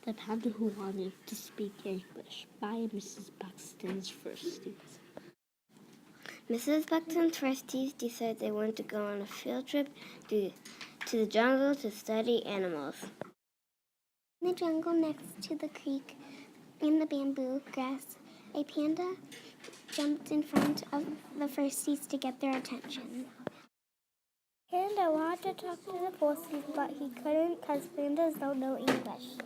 The Panda Who Wanted to Speak English by Mrs. Buxton's Firsties. Mrs. Buxton's Firsties decided they wanted to go on a field trip to the jungle to study animals. In the jungle next to the creek, in the bamboo grass, a panda jumped in front of the Firsties to get their attention. Panda wanted to talk to the Firsties, but he couldn't because pandas don't know English.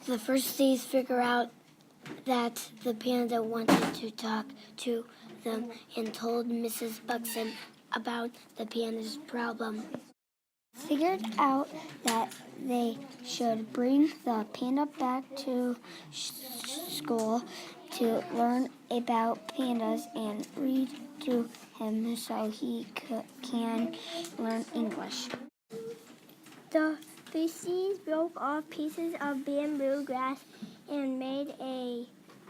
The Firsties figured out that the panda wanted to talk to them and told Mrs. Buxton about the panda's problem. Figured out that they should bring the panda back to school to learn about pandas and read to him so he can learn English. The Firsties broke off pieces of bamboo grass and made a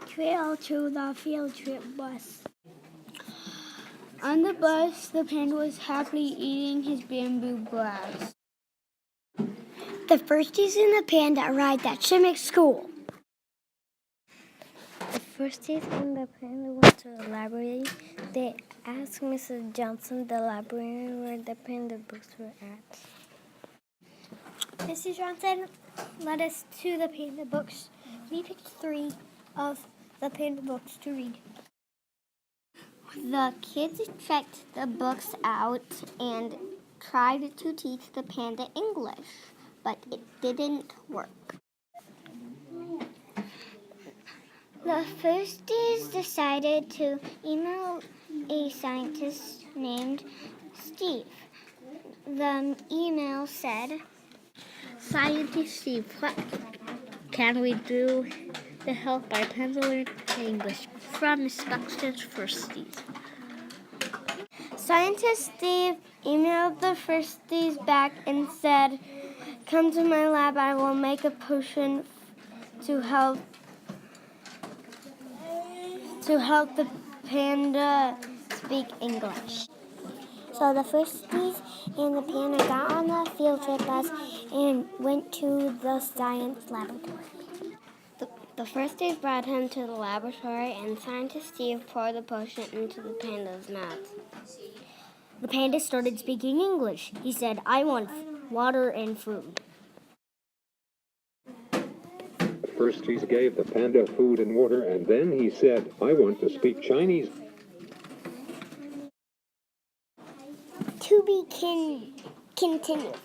trail to the field trip bus. On the bus, the panda was happily eating his bamboo grass. The Firsties and the panda arrived at Shimmick School. The Firsties and the panda went to the library. They asked Mrs. Johnson, the librarian, where the panda books were at. Mrs. Johnson led us to the panda books. We picked 3 of the panda books to read. The kids checked the books out and tried to teach the panda English, but it didn't work. The Firsties decided to email a scientist named Steve. The email said, Scientist Steve, what can we do to help our panda learn English? From Mrs. Buxton's Firsties. Scientist Steve emailed the Firsties back and said, "Come to my lab, I will make a potion to help the panda speak English." So the Firsties and the panda got on the field trip bus and went to the science laboratory. The Firsties brought him to the laboratory, and Scientist Steve poured the potion into the panda's mouth. The panda started speaking English. He said, "I want water and food." The Firsties gave the panda food and water, and then he said, "I want to speak Chinese." To be continued.